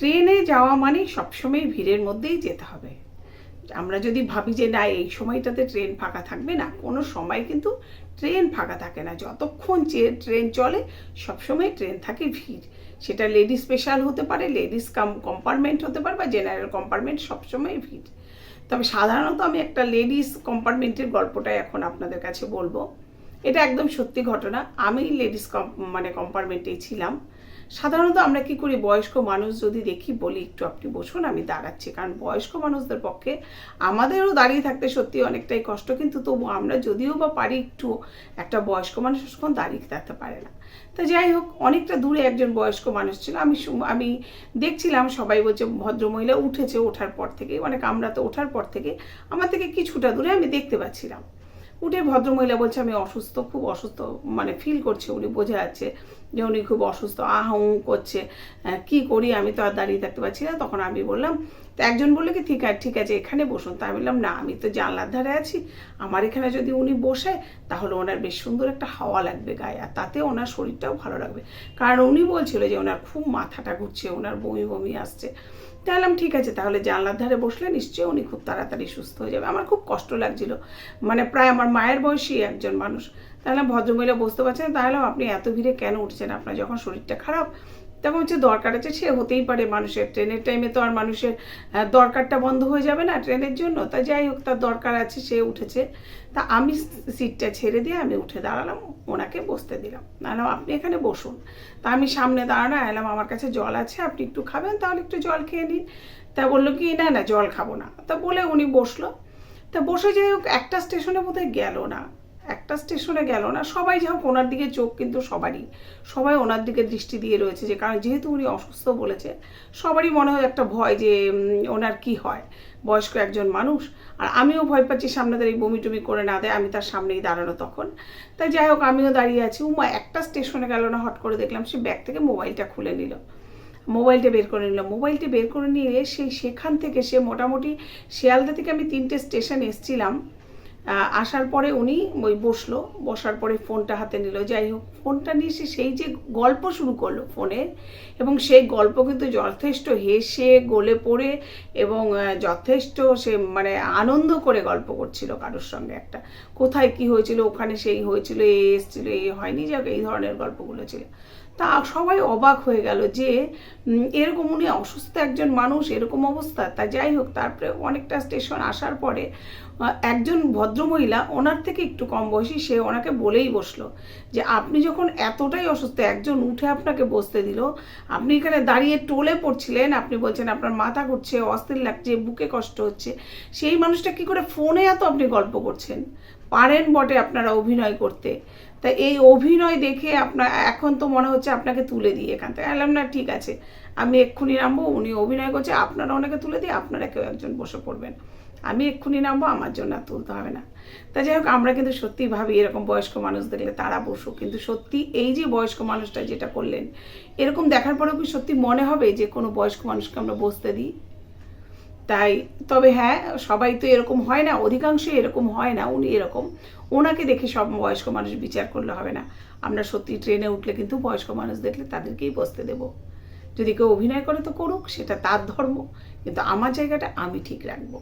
ট্রেনে যাওয়া মানে সবসময় ভিড়ের মধ্যেই যেতে হবে। আমরা যদি ভাবি যে না এই সময়টাতে ট্রেন ফাঁকা থাকবে, না, কোনো সময় কিন্তু ট্রেন ফাঁকা থাকে না। যতক্ষণ যে ট্রেন চলে সবসময় ট্রেন থাকে ভিড়। সেটা লেডিস স্পেশাল হতে পারে, লেডিস কম্পার্টমেন্ট হতে পারে, বা জেনারেল কম্পার্টমেন্ট, সবসময় ভিড়। তবে সাধারণত আমি একটা লেডিস কম্পার্টমেন্টের গল্পটাই এখন আপনাদের কাছে বলবো। এটা একদম সত্যি ঘটনা। আমি লেডিস কম্পার্টমেন্টেই ছিলাম। সাধারণত আমরা কি করি, বয়স্ক মানুষ যদি দেখি বলি একটু আপনি বসুন, আমি দাঁড়াচ্ছি। কারণ বয়স্ক মানুষদের পক্ষে আমাদেরও দাঁড়িয়ে থাকতে সত্যি অনেকটাই কষ্ট, কিন্তু তবু আমরা যদিও বা পারি একটু, একটা বয়স্ক মানুষ দাঁড়িয়ে থাকতে পারে না। তো যাই হোক, অনেকটা দূরে একজন বয়স্ক মানুষ ছিল। আমি দেখছিলাম, সবাই বলছে ভদ্রমহিলা উঠেছে, ওঠার পর থেকে আমরা তো ওঠার পর থেকে আমার থেকে কিছুটা দূরে আমি দেখতে পাচ্ছিলাম। উঠে ভদ্রমহিলা বলছে আমি অসুস্থ, খুব অসুস্থ, মানে ফিল করছে, উনি বোঝা যাচ্ছে যে উনি খুব অসুস্থ, আহাউ করছে। কি করি, আমি তো আর দাঁড়িয়ে থাকতে পারছি না। তখন আমি বললাম, তো একজন বললো কি ঠিক আছে এখানে বসুন। তা আমি বললাম না, আমি তো জানলার ধারে আছি, আমার এখানে যদি উনি বসে তাহলে ওনার বেশ সুন্দর একটা হাওয়া লাগবে গায়ে, আর তাতে ওনার শরীরটাও ভালো লাগবে। কারণ উনি বলছিল যে ওনার খুব মাথাটা ঘুরছে, ওনার বমি বমি আসছে। তাহলে ঠিক আছে, তাহলে জানলার ধারে বসলে নিশ্চয়ই উনি খুব তাড়াতাড়ি সুস্থ হয়ে যাবে। আমার খুব কষ্ট লাগছিল, মানে প্রায় আমার মায়ের বয়সী একজন মানুষ। তাহলে ভদ্রমহিলা বুঝতে পারছেন, তাহলে আপনি এত ভিড়ে কেন উঠছেন, আপনার যখন শরীরটা খারাপ। তখন হচ্ছে দরকার আছে, সে হতেই পারে মানুষের, ট্রেনের টাইমে তো আর মানুষের দরকারটা বন্ধ হয়ে যাবে না ট্রেনের জন্য। তা যাই হোক, তার দরকার আছে, সে উঠেছে। তা আমি সিটটা ছেড়ে দিয়ে আমি উঠে দাঁড়ালাম, ওনাকে বসতে দিলাম। নাহলে আপনি এখানে বসুন। তা আমি সামনে দাঁড়ানো এলাম, আমার কাছে জল আছে, আপনি একটু খাবেন, তাহলে একটু জল খেয়ে নিন। তা বললো কি না না জল খাবো না। তা বলে উনি বসলো। তা বসে যাই হোক, একটা স্টেশনে বোধহয় গেল না, সবাই যাই হোক ওনার দিকে চোখ কিন্তু সবাই ওনার দিকে দৃষ্টি দিয়ে রয়েছে। যে কারণ যেহেতু উনি অসুস্থ বলেছে, সবারই মনে হয় একটা ভয় যে ওনার কি হয়, বয়স্ক একজন মানুষ। আর আমিও ভয় পাচ্ছি সামনে দাঁড়িয়ে বমি টমি করে না দেয়, আমি তার সামনেই দাঁড়ানো তখন। তাই যাই হোক, আমিও দাঁড়িয়ে আছি। একটা স্টেশনে গেল না, হট করে দেখলাম সে ব্যাগ থেকে মোবাইলটা খুলে নিল, মোবাইলটা বের করে নিয়ে সেখান থেকে সে মোটামুটি শিয়ালদা থেকে আমি 3টে স্টেশন এসছিলাম। আসার পরে উনি ওই বসার পরে ফোনটা হাতে নিল। যাই হোক, ফোনটা নিয়ে সেই যে গল্প শুরু করলো ফোনে, এবং সেই গল্প কিন্তু যথেষ্ট হেসে গলে পড়ে এবং যথেষ্ট সে মানে আনন্দ করে গল্প করছিল কারোর সঙ্গে। একটা কোথায় কি হয়েছিল, ওখানে সেই হয়েছিল, এ এসেছিল, এ হয়নি, যাক এই ধরনের গল্পগুলো ছিল। তা সবাই অবাক হয়ে গেল যে এরকম উনি অসুস্থ একজন মানুষ, এরকম অবস্থা। তা যাই হোক, তারপরে অনেকটা স্টেশন আসার পরে একজন ভদ্রমহিলা, ওনার থেকে একটু কম বয়সী, সে ওনাকে বলেই বসলো যে আপনি যখন এতটাই অসুস্থ, একজন উঠে আপনাকে বসতে দিল, আপনি এখানে দাঁড়িয়ে টোলে পড়ছিলেন, আপনি বলছেন আপনার মাথা ঘুরছে, অস্থির লাগছে, বুকে কষ্ট হচ্ছে, সেই মানুষটা কি করে ফোনে এত আপনি গল্প করছেন? পারেন বটে আপনারা অভিনয় করতে, তা এই অভিনয় দেখে আপনার এখন তো মনে হচ্ছে আপনাকে তুলে দিয়ে এখান থেকে। এলাম না, ঠিক আছে আমি এক্ষুনি নামবো, উনি অভিনয় করছে, আপনারা ওনাকে তুলে দিয়ে আপনারা কেউ একজন বসে পড়বেন, আমি এক্ষুনি নামবো, আমার জন্য আর তুলতে হবে না। তা যাই হোক, আমরা কিন্তু সত্যি ভাবি এরকম বয়স্ক মানুষ দেখলে তারা বসুক, কিন্তু সত্যি এই যে বয়স্ক মানুষটা যেটা করলেন, এরকম দেখার পরেও কি সত্যি মনে হবে যে কোনো বয়স্ক মানুষকে আমরা বসতে দিই? তাই তবে হ্যাঁ, সবাই তো এরকম হয় না, অধিকাংশই এরকম হয় না। উনি এরকম, ওনাকে দেখে সব বয়স্ক মানুষ বিচার করলে হবে না। আমরা সত্যি ট্রেনে উঠলে কিন্তু বয়স্ক মানুষ দেখলে তাদেরকেই বসতে দেব। যদি কেউ অভিনয় করে তো করুক, সেটা তার ধর্ম, কিন্তু আমার জায়গাটা আমি ঠিক রাখবো।